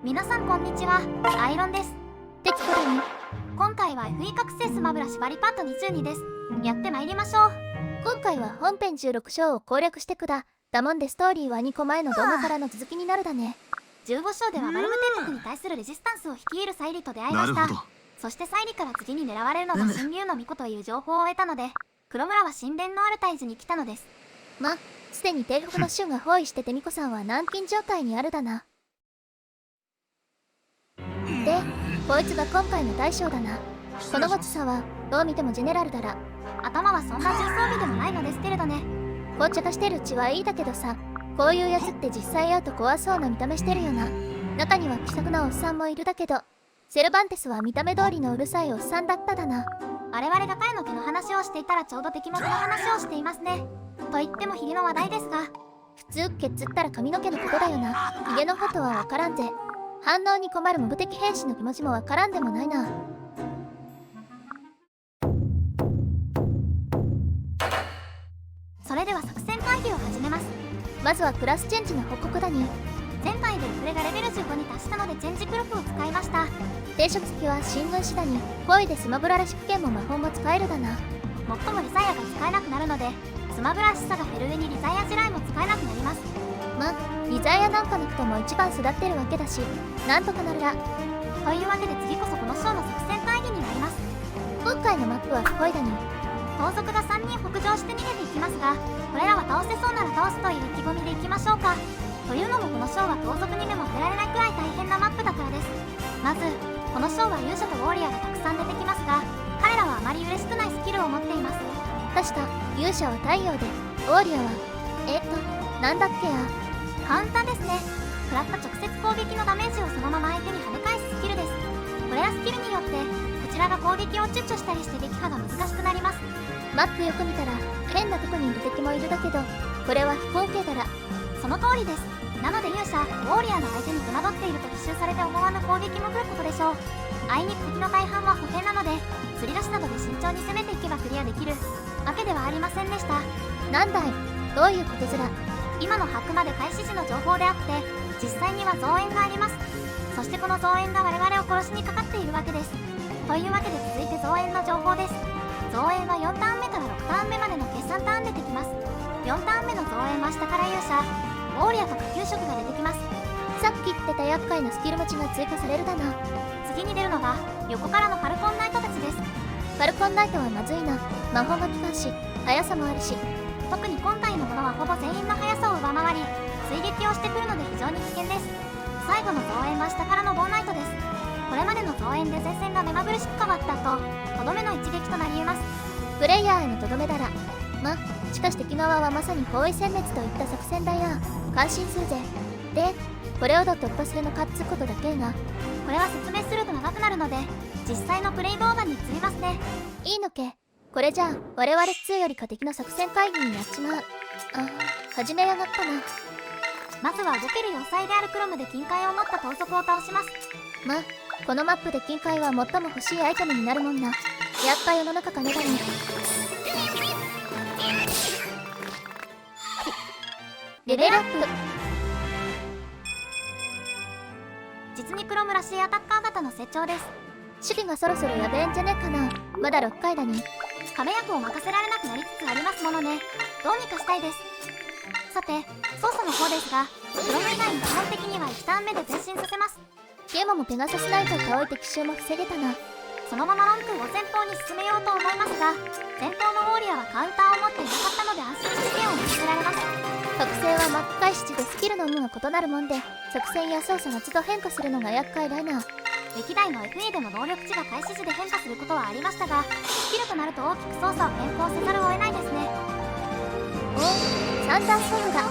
皆さんこんにちは、アイロンです。適当に。今回は FE 覚醒スマブラ縛りパート22です。やってまいりましょう。今回は本編16章を攻略してくだもんで、ストーリーは2個前の動画からの続きになるだね。15章ではバルム天国に対するレジスタンスを率いるサイリと出会いました。そしてサイリから次に狙われるのが神竜の巫女という情報を得たので、黒村は神殿のある大樹に来たのです。すでに帝国の衆が包囲しててミコさんは軟禁状態にあるだな。で、こいつが今回の大将だな。このごつさはどう見てもジェネラルだら。頭はそんな重装備でもないのですけれどね。紅茶化してるうちはいいだけどさ、こういうやつって実際会うと怖そうな見た目してるよな。中には気さくなおっさんもいるだけど、セルバンテスは見た目通りのうるさいおっさんだっただな。我々が彼の毛の話をしていたらちょうど敵元の話をしていますね。と言ってもヒゲの話題ですが、普通毛っつったら髪の毛のことだよな。ヒゲのことはわからんぜ。反応に困るモブ的兵士の気持ちもわからんでもないな。それでは作戦会議を始めます。まずはクラスチェンジの報告だに。前回でフレがレベル15に達したのでチェンジクルフを使いました。定職付きは新聞紙だに、恋でスマブラらしく剣も魔法も使えるだな。最もリザイアが使えなくなるので、スマブラらしさが減る上にリザイア地雷も使えなくなります。リザイアなんかなくとも一番育ってるわけだし、なんとかなるら。というわけで次こそこの章の作戦会議になります。今回のマップは不恋だに。盗賊が3人北上して逃げていきますが、これらは倒せそうなら倒すという意気込みでいきましょうか。というのもこの章は盗賊にでも触れられないくらい大変なマップだからです。まずこの章は勇者とウォーリアがたくさん出てきますが、彼らはあまり嬉しくないスキルを持っています。確か勇者は太陽で、ウォーリアはなんだっけや。カウンターですね。食らった直接攻撃のダメージをそのまま相手に跳ね返すスキルです。これらスキルによってこちらが攻撃をチュッチュしたりして撃破が難しくなります。マップよく見たら変なとこにいる敵もいるだけど、これは非攻系だら。その通りです。なので勇者ウォーリアの相手に手間取っていると奇襲されて思わぬ攻撃も来ることでしょう。あいにく敵の大半は歩兵なので、吊り出しなどで慎重に攻めていけばクリアできるわけではありませんでした。なんだい、どういうことずら。今のあくまで開始時の情報であって、実際には増援があります。そしてこの増援が我々を殺しにかかっているわけです。というわけで続いて増援の情報です。増援は4ターン目から6ターン目までの決算ターンでできます。4ターン目の増援は下から勇者ウォーリアと下級職が出てきます。さっき言ってた厄介なスキル持ちが追加されるだな。次に出るのが横からのファルコンナイトたちです。ファルコンナイトはまずいな。魔法が効かんし、速さもあるし。特に今回のものはほぼ全員の速さを上回り、追撃をしてくるので非常に危険です。最後の増援は下からのボーナイトです。これまでの増援で前線が目まぐるしく変わった後、とどめの一撃となり得ます。プレイヤーへのとどめだら。しかし敵側はまさに包囲殲滅といった作戦だや。感心するぜ。で、これをど突破するのかっつうことだけが。これは説明すると長くなるので、実際のプレイ動画に移りますね。いいのけ。これじゃあ我々2よりか敵の作戦会議になっちまう。始めやがったな。まずは動ける要塞であるクロムで金塊を持った盗賊を倒します。このマップで金塊は最も欲しいアイテムになるもんな。やっぱ世の中金だに。レベルアップ。実にクロムらしいアタッカー型の成長です。守備がそろそろやべえんじゃねえかな。まだ6回だに。壁役を任せられなくなりつつありますものね。どうにかしたいです。さて操作の方ですが、クロム以外に基本的には1ターン目で前進させます。ゲームもペガサスナイトと青い敵襲も防げたな。そのままロンクを前方に進めようと思いますが、前方のウォーリアはカウンターを持っていなかったので安心して剣を見つけられます。特性はマップ開始時でスキルの有無が異なるもんで、作戦や操作が都度変化するのが厄介だな。歴代の FE でも能力値が開始時で変化することはありましたが、スキルとなると大きく操作を変更せざるを得ないですね。サンダーストームだ。こ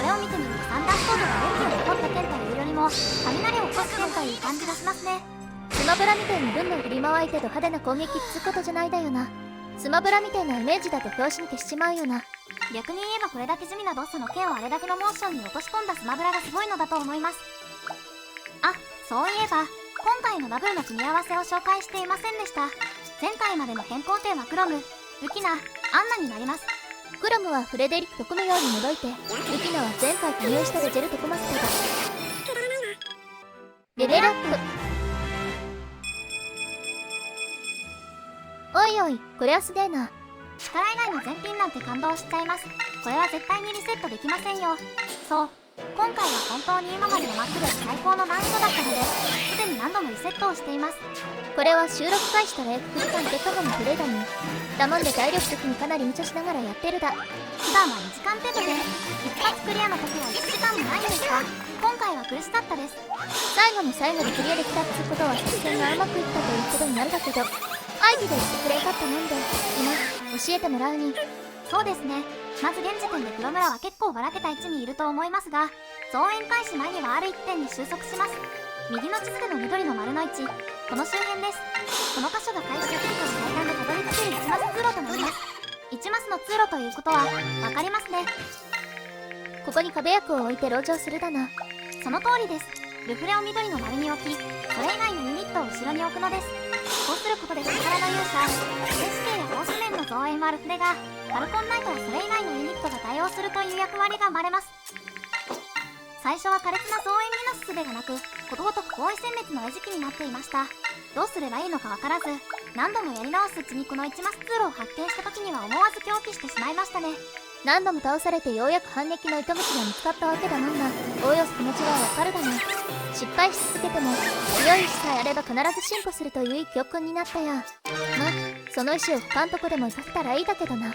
れを見てみるとサンダーストームが電気を起こった剣というよりも雷を起こす剣という感じがしますね。スマブラみてえに軍の振り回いてど派手な攻撃っつうことじゃないだよな。スマブラみてえなイメージだと拍子に消しちまうよな。逆に言えばこれだけ地味な動作の剣をあれだけのモーションに落とし込んだスマブラがすごいのだと思います。そういえば今回のダブルの組み合わせを紹介していませんでした。前回までの変更点はクロム、ルキナ、アンナになります。クロムはフレデリックと組むように除いて、ルキナは前回加入したレジェル・テコマスターだ。レベルアップ。おいおい、これはすげえな。力以外の全品なんて感動しちゃいます。これは絶対にリセットできませんよ。そう、今回は本当に今までのマックで最高の難易度だったので、すでに何度もリセットをしています。これは収録開始から1時間結果後のプレイだに。だもんで体力的にかなり無茶しながらやってるだ。普段は2時間程度で、一発クリアの時は1時間もないんですが、今回は苦しかったです。最後の最後でクリアできたっつうことは作戦がうまくいったということになるだけど、アイディで言ってくれかったもんで、今、教えてもらうに。そうですね。まず現時点で黒村は結構ばらけた位置にいると思いますが、増援開始前にはある一点に収束します。右の地図での緑の丸の位置、この周辺です。この箇所が開始できると最短でたどり着ける1マス通路となります。1マスの通路ということは分かりますね。ここに壁役を置いて籠城するだな。その通りです。ルフレを緑の丸に置き、それ以外のユニットを後ろに置くのです。こうすることで力の勇者、セスケやホースメンの増援はルフレが、ファルコンナイトはそれ以外のユニットが対応するという役割が生まれます。最初は苛烈な増援になす術がなく、ことごとく包囲殲滅の餌食になっていました。どうすればいいのかわからず、何度もやり直すうちにこの1マス通路を発見した時には思わず狂気してしまいましたね。何度も倒されてようやく反撃の糸口が見つかったわけだもんな。おおよそ気持ちはわかるだね。失敗し続けても強い意志さえあれば必ず進歩するといういい教訓になったや。その意志を他んとこでも活かせたらいいだけどな。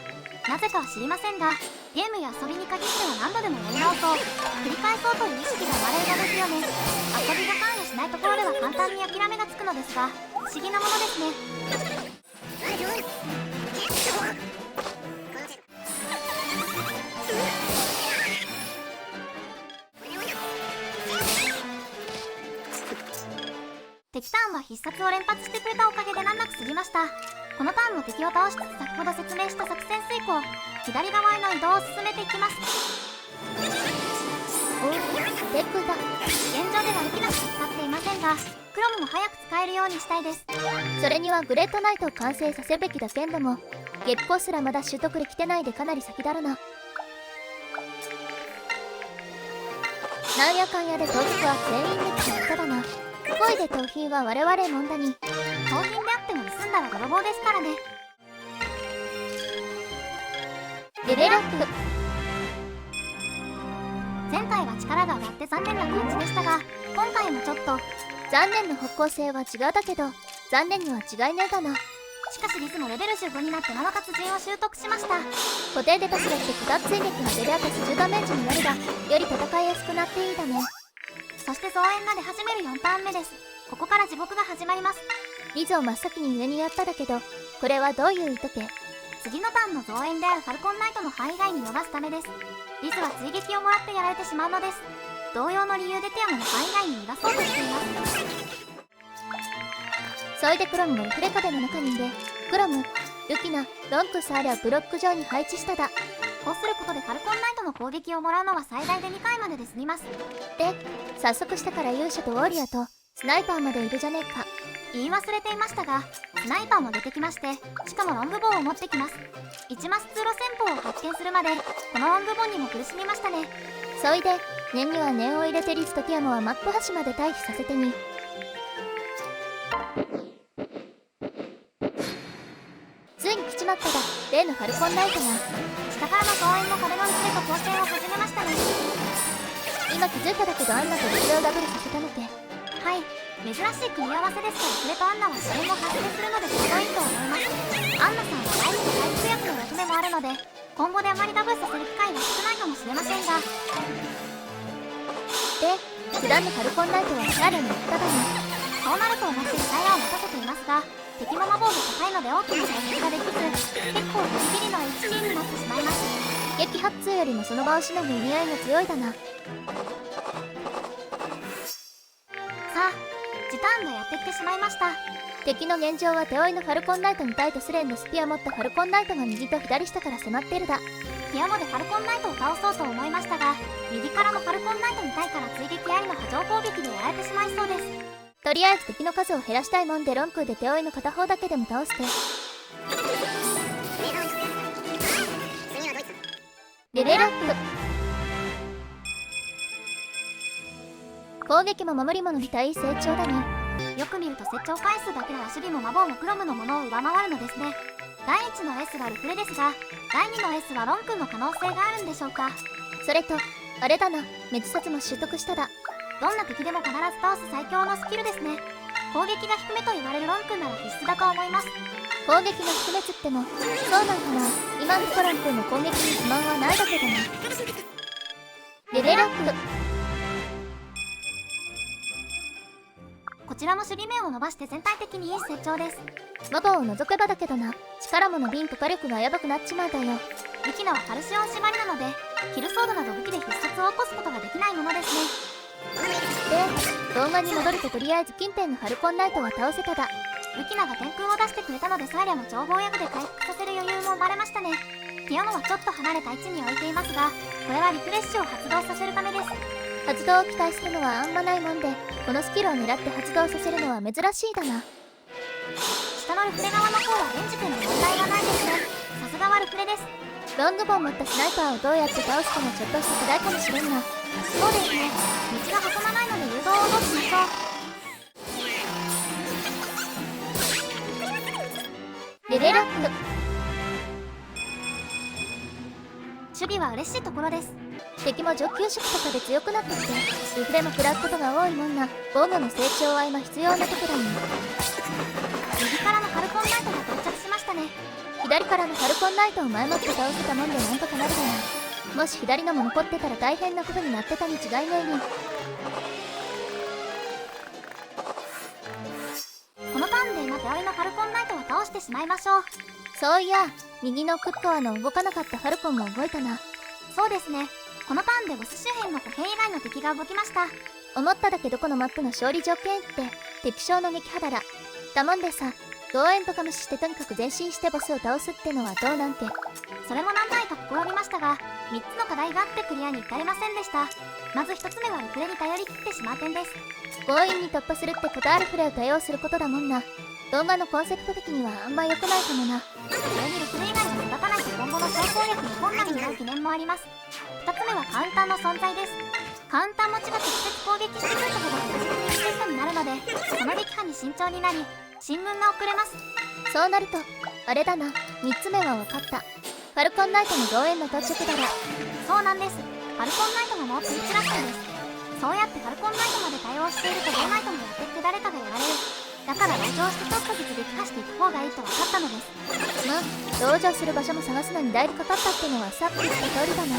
なぜかは知りませんが、ゲームや遊びに限っては何度でもやり直そう、繰り返そうという意識が生まれるのですよね。遊びが関与しないところでは簡単に諦めがつくのですが、不思議なものですね。敵ターンは必殺を連発してくれたおかげで難なく過ぎました。このターンも敵を倒しつつ先ほど説明した作戦遂行、左側への移動を進めていきます。おお、テックだ。現状では武器なく使っていませんが、クロムも早く使えるようにしたいです。それにはグレートナイトを完成させるべきだけんども、月光すらまだ習得できてないでかなり先だろな。なんやかんやで盗賊は全員で決まっただな。恋で盗品は我々もんだに。盗品であっても盗んだら泥棒ですからね。レベルアップ。前回は力が上がって残念な感じでしたが、今回もちょっと残念の方向性は違うだけど、残念には違いねえだな。しかしリズもレベル15になって7達人を習得しました。固定でパスがして九段追撃がレベアタス10ダメージになるが、より戦いやすくなっていいだね。そして増援が出始める4ターン目です。ここから地獄が始まります。リズを真っ先に上にやっただけど、これはどういう意図け？次のターンの増援であるファルコンナイトの範囲外に伸ばすためです。リズは追撃をもらってやられてしまうのです。同様の理由でテアモの範囲外に逃がそうとしています。そいでクロムのリフレ壁の中に入れ、クロム、ルキナ、ロンクスあれをブロック上に配置しただ。こうすることでファルコンナイトの攻撃をもらうのは最大で2回までで済みます。で、早速したから勇者とウォリアとスナイパーまでいるじゃねえか。言い忘れていましたが、スナイパーも出てきまして、しかもロングボウを持ってきます。1マス通路戦法を発見するまで、このロングボウにも苦しみましたね。そいで、念には念を入れてリズとティアモはマップ端まで退避させてに。ついに来ちまっただ、例のファルコンナイトが。下からの増援の壁の薄れと交戦を始めましたね。今気づいただけどアンナとリフレをダブルさせたのけ。はい、珍しい組み合わせですが、リフレとアンナは支援も発生するのでちょうどいいと思います。アンナさんは第2の回復薬の役目もあるので、今後であまりダブルさせる機会は少ないかもしれませんが。で、普段のファルコンナイトはシャーレに行っただに。そうなると思ってリタイアを持たせていますが、敵も魔法が高いので大きな回復ができず、結構ギリギリの HP になってしまいます。撃発通よりもその場をしのぐ意味合いが強いだな。さあ、時短がやってきてしまいました。敵の現状は手負いのファルコンナイトに対とスレンのスピアを持ったファルコンナイトが右と左下から迫ってるだ。ティアモでファルコンナイトを倒そうと思いましたが、右からのファルコンナイトに対から追撃ありの波状攻撃でやられてしまいそうです。とりあえず敵の数を減らしたいもんでロンクーで手負いの片方だけでも倒して。レベルアップ。攻撃も守りも伸びたいい成長だね。よく見ると成長回数だけでは守備も魔法もクロムのものを上回るのですね。第1の S がルフレですが、第2の S はロン君の可能性があるんでしょうか。それとあれだな、滅殺も習得しただ。どんな敵でも必ず倒す最強のスキルですね。攻撃が低めと言われるロン君なら必須だと思います。攻撃が低めつってもそうなんかな。今んとこロン君の攻撃に不満はないだけどな。レベルアップ。こちらも守備面を伸ばして全体的にいい成長です。魔法を除けばだけどな、力も伸びんと火力がやばくなっちまうだよ。武器のはカルシオン縛りなので、キルソードなど武器で必殺を起こすことができないものですね。で、動画に戻るととりあえず近辺のハルコンナイトは倒せただ。ルキナが天空を出してくれたのでサイレも情報薬で回復させる余裕も生まれましたね。ピアノはちょっと離れた位置に置いていますが、これはリフレッシュを発動させるためです。発動を期待するのはあんまないもんで、このスキルを狙って発動させるのは珍しいだな。下のルフレ側の方は現時点で問題がないですね。さすがはルフレです。ロングボウを持ったスナイパーをどうやって倒すかもちょっとした課題かもしれんな。そうですね。道が挟まないので誘導を落としましょう。レベルアップ。守備は嬉しいところです。敵も上級職とかで強くなってきて、リフレも食らうことが多いもんな。防御の成長は今必要なとこだに。右からのハルコンナイトが到着しましたね。左からのハルコンナイトを前もって倒せたもんでなんとかなるだな。もし左のも残ってたら大変なことになってたに違いないに。このターンで今手負いのハルコンナイトを倒してしまいましょう。そういや、右のクッコアの動かなかったハルコンも動いたな。そうですね。このターンでボス周辺の歩兵以外の敵が動きました。思っただけどこのマップの勝利条件って敵将の撃破だらだもんでさ、動円とか無視してとにかく前進してボスを倒すってのはどうなんて。それも何回か試みましたが、3つの課題があってクリアに至れませんでした。まず1つ目はルフレに頼り切ってしまう点です。強引に突破するってことあるフレを多用することだもんな。動画のコンセプト的にはあんま良くないかもな。それにルフレ以外が目立たないと今後の成功力に困難になる懸念もあります。2つ目はカウンターの存在です。カウンター持ちが直接攻撃してくることが確実にリセットになるので、その撃破に慎重になり、進軍が遅れます。そうなるとあれだな、3つ目は分かった。ファルコンナイトの増援の到着だら。そうなんです。ファルコンナイトがもうピンチラッシュです。そうやってファルコンナイトまで対応しているとゲーナイトもやってって誰かがやられる。だから同情してちょっとずつ撃破していく方がいいと分かったのです。まあ同情する場所も探すのにだいぶかかったってのはさっき言った通りだな。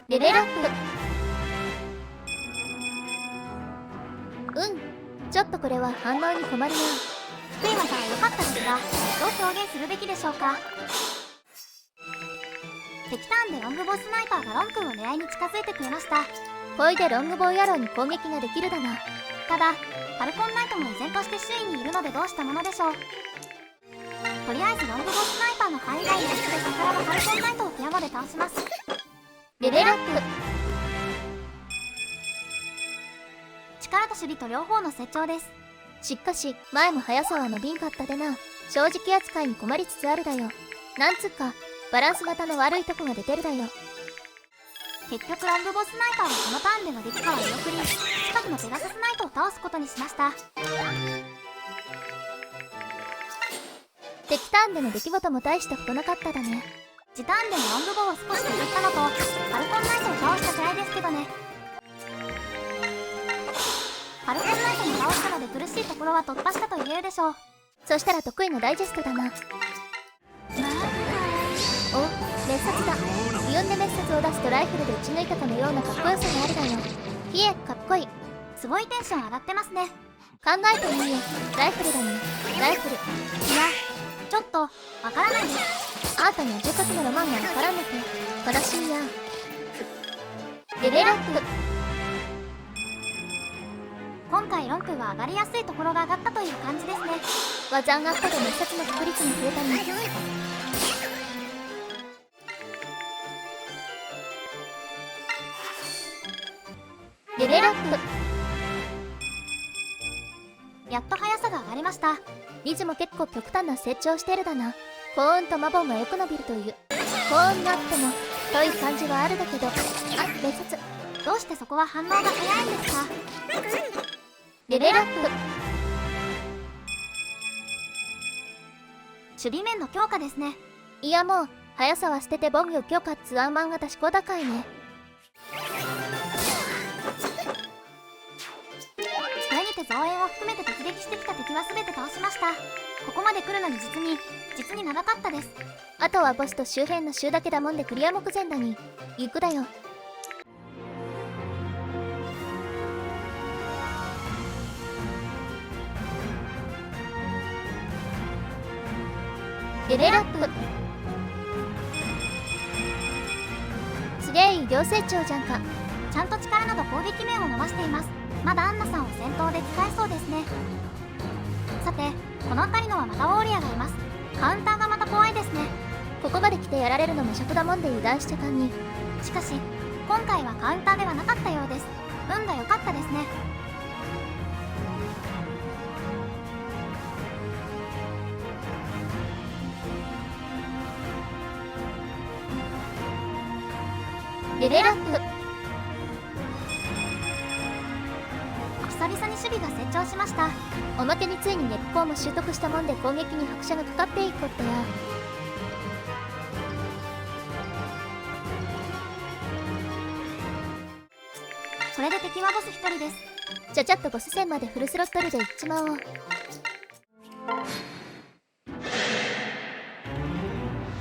レベルアップ。ちょっとこれは反応に困るな。福山さんは良かったですが、どう表現するべきでしょうか。敵ターンでロングボウスナイパーがロン君を狙いに近づいてくれました。ほいでロングボウ野郎に攻撃ができるだな。ただファルコンナイトも依然として周囲にいるのでどうしたものでしょう。とりあえずロングボウスナイパーの範囲外の位置で宝のファルコンナイトをピアノで倒します。レベルアップ。力と守備と両方の成長です。しかし前も速さは伸びんかったでな。正直扱いに困りつつあるだよ。なんつうかバランス型の悪いとこが出てるだよ。結局ロングボスナイパーはこのターンでの撃破を見送り、近くのペガサスナイトを倒すことにしました。敵ターンでの出来事も大したことなかっただね。次ターンでのロングボウを少し削ったのとファルコンナイトを倒したくらいですけどね。ファルコンナイトに倒したので苦しいところは突破したと言えるでしょう。そしたら得意のダイジェストだな。お、滅殺だ。ビヨンで滅殺を出すとライフルで撃ち抜いたかのようなかっこよさがあるだよ。いえ、かっこいい。すごいテンション上がってますね。考えてみよう。ライフルだね。ライフル。いや、ちょっとわからないです。あーたには呪骨のロマンがわからんのて悲しいや。レベルアップ。今回ロン君は上がりやすいところが上がったという感じですね。技上がったで滅殺の確率に増えたに。レベルアップ。やっと速さが上がりました。リズも結構極端な成長してるだな。幸運と魔法がよく伸びるという。幸運があってもという感じはあるだけど、別冊。どうしてそこは反応が早いんですか？レベルアップ。守備面の強化ですね。いやもう、速さは捨てて防御強化っつワンマン私小高いね。それにて増援を含めて突撃してきた敵は全て倒しました。ここまで来るのに実に長かったです。あとはボスと周辺の州だけだもんでクリア目前だに行くだよ。レベルアップ。すげえ医療成長じゃんか。ちゃんと力など攻撃面を伸ばしています。まだアンナさんを先頭で使えそうですね。さて、この辺りのはまたウォーリアがいます。カウンターがまた怖いですね。ここまで来てやられるのも尺だもんで油断してかんに。しかし今回はカウンターではなかったようです。運が良かったですね。レベルアップ。久々に守備が成長しました。おまけについに熱砲も習得したもんで攻撃に拍車がかかっていくってや。それで敵はボス1人です。ちゃちゃっとボス戦までフルスロットルでいっちまおう。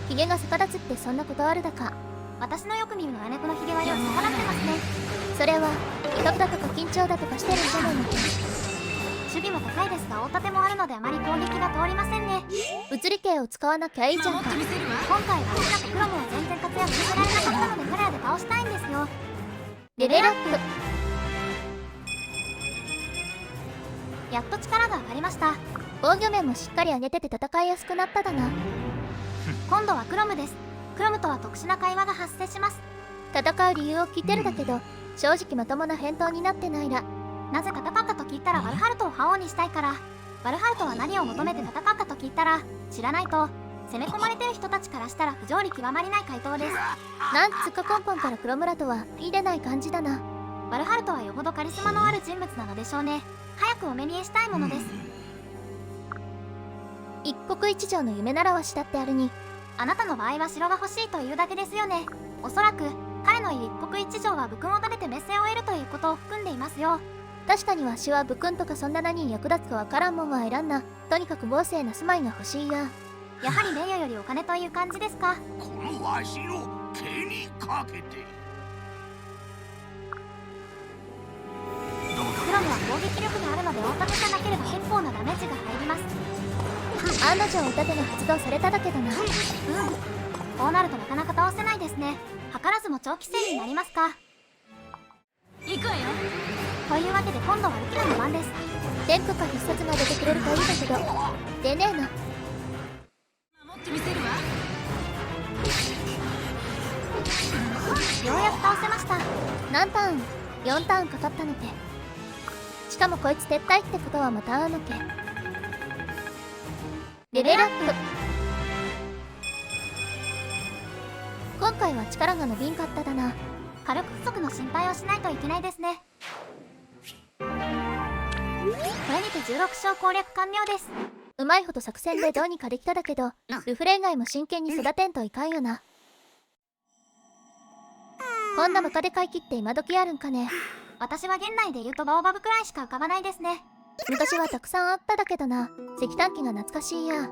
ヒゲが逆立つってそんなことあるだか。私のよく見る野良猫のヒゲはよく逆らってますね。それは威嚇だとか緊張だとかしてるんじゃないの。守備も高いですが大盾もあるのであまり攻撃が通りませんね。物理系を使わなきゃいいじゃんか。今回はアスナとクロムは全然活躍させられなかったのでカラーで倒したいんですよ。レベルアップ。やっと力が上がりました。防御面もしっかり上げてて戦いやすくなっただな。今度はクロムです。クロムとは特殊な会話が発生します。戦う理由を聞いてるだけど、正直まともな返答になってないら。なぜ戦ったと聞いたらバルハルトを覇王にしたいから。バルハルトは何を求めて戦ったと聞いたら知らないと。攻め込まれてる人たちからしたら不条理極まりない回答です。なんつか根本から黒村とは言い出ない感じだな。バルハルトはよほどカリスマのある人物なのでしょうね。早くお目見えしたいものです。一国一城の夢習わしだってあるに。あなたの場合は城が欲しいというだけですよね。おそらく彼の言う一国一城は武勲を食べてメッセを得るということを含んでいますよ。確かにわしは武勲とかそんな何に役立つかわからんもんは選んな。とにかく豪勢な住まいが欲しいや。やはり名誉よりお金という感じですか。このわしを毛にかけて。クロムは攻撃力があるので大盾じゃなければ結構なダメージが入ります。案の定お盾が発動されただけだな。こうなるとなかなか倒せないですね。図らずも長期戦になりますか。行くわよ。というわけで今度はルキナの番です。天賦か必殺が出てくれるといいんだけど出ねえな。守ってみせるわ。ようやく倒せました。何ターン ?4 ターンかかったのけ。しかもこいつ撤退ってことはまた会うのけ。レベルアップ。今回は力が伸びんかっただな。火力不足の心配をしないといけないですね。これにて16勝攻略完了です。うまいほど作戦でどうにかできただけど、ルフレ以外も真剣に育てんといかんよな。こんなムカデ買い切って今時あるんかね。私は現代で言うとバオバブくらいしか浮かばないですね。昔はたくさんあっただけどな。石炭機が懐かしいや。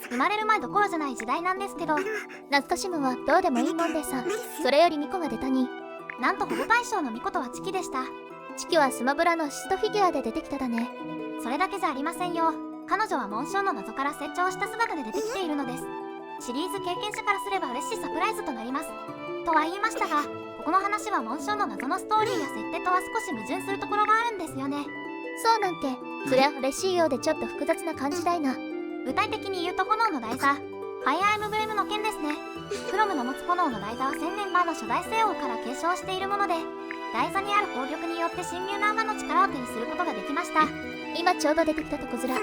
生まれる前どころじゃない時代なんですけど。懐かしむはどうでもいいもんでさ。それよりミコが出たに。なんと保護対象のミコとはチキでした。チキはスマブラのアシストフィギュアで出てきただね。それだけじゃありませんよ。彼女は紋章の謎から成長した姿で出てきているのです。シリーズ経験者からすれば嬉しいサプライズとなります。とは言いましたが、ここの話は紋章の謎のストーリーや設定とは少し矛盾するところがあるんですよね。そうなんて、そりゃ嬉しいようでちょっと複雑な感じだいな。具体的に言うと炎の台座、ファイアーエムブレムの剣ですね。クロムの持つ炎の台座は1000年前の初代西欧から継承しているもので、台座にある宝玉によって神妙な赤の力を手にすることができました。今ちょうど出てきたとこずら。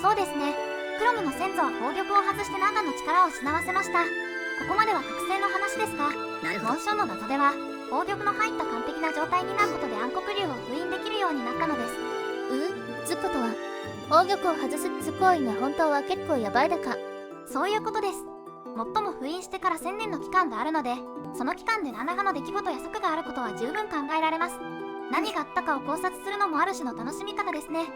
そうですね。クロムの先祖は宝玉を外してナガの力を失わせました。こまでは覚醒の話ですが、紋章の謎では宝玉の入った完璧な状態になることで暗黒竜を封印できるようになったのです。ズコとは宝玉を外すっつ行為が本当は結構ヤバいだか。そういうことです。最も封印してから1000年の期間があるので、その期間で何らかの出来事や策があることは十分考えられます。何があったかを考察するのもある種の楽しみ方ですね。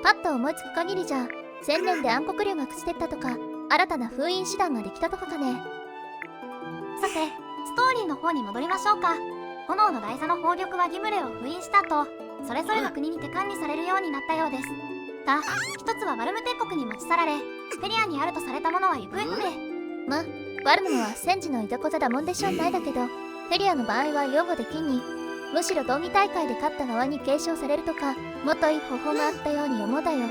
パッと思いつく限りじゃ1000年で暗黒竜が朽ちてったとか、新たな封印手段ができたとかかね。さて、ストーリーの方に戻りましょうか。炎の台座の宝玉はギムレを封印した後、それぞれの国にて管理されるようになったようですが、一つはバルム帝国に持ち去られ、フェリアにあるとされたものは行方不明。バルムのは戦時のいたこざだもんでしょうないだけど、フェリアの場合は擁護できんに、むしろ道義大会で勝った側に継承されるとか、もっといい方法があったように思うだよ。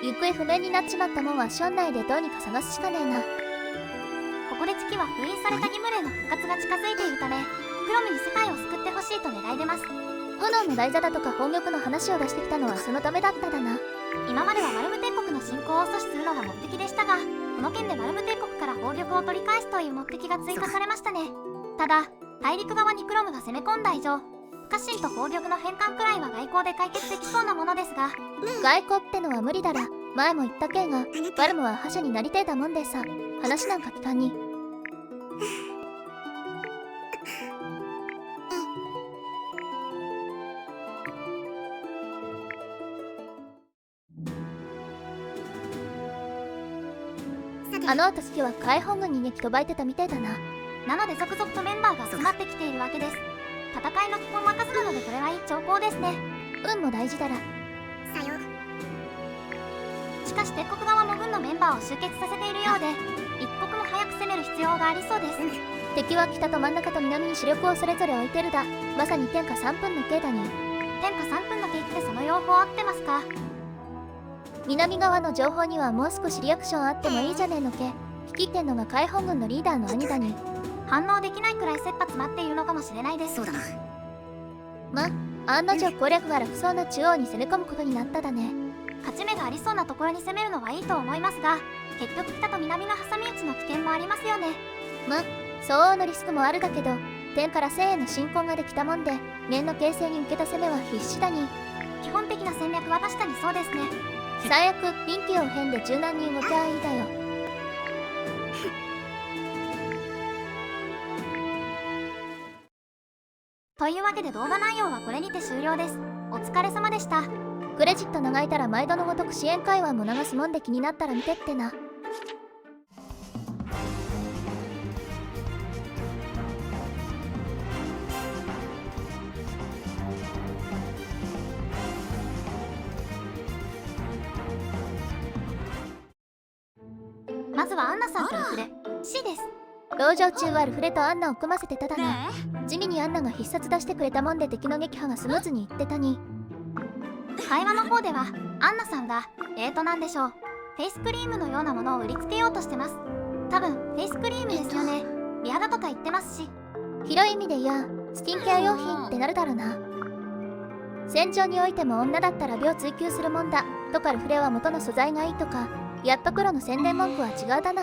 行方不明になっちまったもんは省内でどうにか探すしかねえな。ここで月は封印されたギムレの復活が近づいているため、クロムに世界を救ってほしいと願い出ます。炎の台座だとか宝玉の話を出してきたのはそのためだっただな。今まではバルム帝国の侵攻を阻止するのが目的でしたが、この件でバルム帝国から宝玉を取り返すという目的が追加されましたね。ただ、大陸側にクロムが攻め込んだ以上、家臣と宝玉の返還くらいは外交で解決できそうなものですが、外交ってのは無理だら。前も言ったけが、バルムは覇者になりてえだもんでさ、話なんか聞かんに。あの後月は解放軍に激飛ばいてたみてえだな。なので続々とメンバーが集まってきているわけです。戦いの基本は数なのでこれはいい兆候ですね。運も大事だら。しかし敵国側も軍のメンバーを集結させているようで、一刻も早く攻める必要がありそうです。敵は北と真ん中と南に主力をそれぞれ置いてるだ。まさに天下3分の計だに。天下3分の計ってその用法合ってますか？南側の情報にはもう少しリアクションあってもいいじゃねえのけ。率いてんのが解放軍のリーダーの兄だに。反応できないくらい切羽詰まっているのかもしれないです。案の定攻略が楽そうな中央に攻め込むことになっただね。勝ち目がありそうなところに攻めるのはいいと思いますが、結局北と南の挟み撃ちの危険もありますよね。相応のリスクもあるだけど、天から西への進攻ができたもんで、面の形勢に受けた攻めは必至だに。基本的な戦略は確かにそうですね。最悪臨機応変で柔軟に動きゃいいだよ。というわけで動画内容はこれにて終了です。お疲れ様でした。クレジット長いたら毎度のごとく支援会話も流すもんで気になったら見てってな。まずはアンナさんとルフレ C です。籠城中はルフレとアンナを組ませてただな。地味にアンナが必殺出してくれたもんで敵の撃破がスムーズにいってたに。会話の方ではアンナさんがなんでしょう、フェイスクリームのようなものを売りつけようとしてます。多分フェイスクリームですよね。美肌とか言ってますし、広い意味でスキンケア用品ってなるだろうな。戦場においても女だったら美を追求するもんだとか、ルフレは元の素材がいいとか、やっとプロの宣伝文句は違うだな。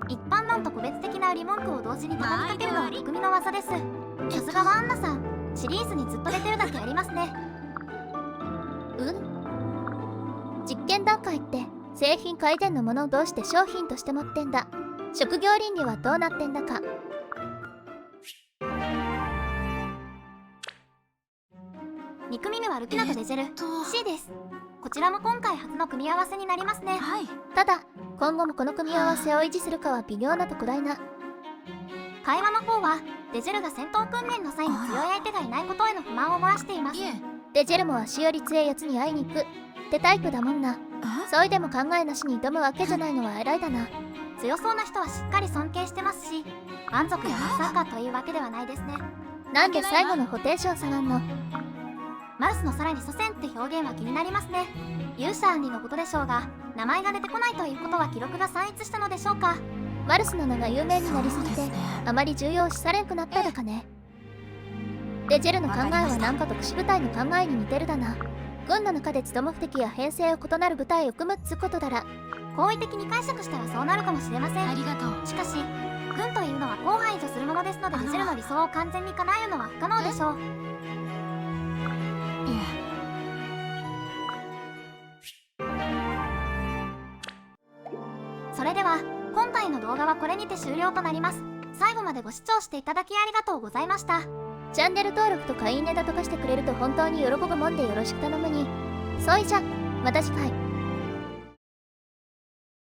一般論と個別的な売り文句を同時に畳みかけるのは匠の技です。さすがはアンナさん、シリーズにずっと出てるだけありますね。実験段階って製品改善のものをどうして商品として持ってんだ。職業倫理はどうなってんだか。2組目はルキナとデジェル C です。こちらも今回初の組み合わせになりますね。ただ今後もこの組み合わせを維持するかは微妙なとこだいな。会話の方はデジェルが戦闘訓練の際に強い相手がいないことへの不満を漏らしています。デジェルモは死より強いやつに会いに行くってタイプだもんな。そういでも考えなしに挑むわけじゃないのは偉いだな。強そうな人はしっかり尊敬してますし、満足やまさかというわけではないですね。なんで最後のホテーション下がんの。マルスのさらに祖先って表現は気になりますね。勇者アンリのことでしょうが、名前が出てこないということは記録が散逸したのでしょうか。マルスの名が有名になりすぎてあまり重要視されんくなっただかね。デジェルの考えはなんか特殊部隊の考えに似てるだな。軍の中で務む不敵や編成を異なる部隊を組むっつことだら。好意的に解釈したらそうなるかもしれません。ありがとう。しかし軍というのは広範囲とするものですので、デジルの理想を完全に叶えるのは不可能でしょう。それでは今回の動画はこれにて終了となります。最後までご視聴していただきありがとうございました。チャンネル登録と会員ネタとかしてくれると本当に喜ぶもんでよろしく頼むに。そいじゃまた次回。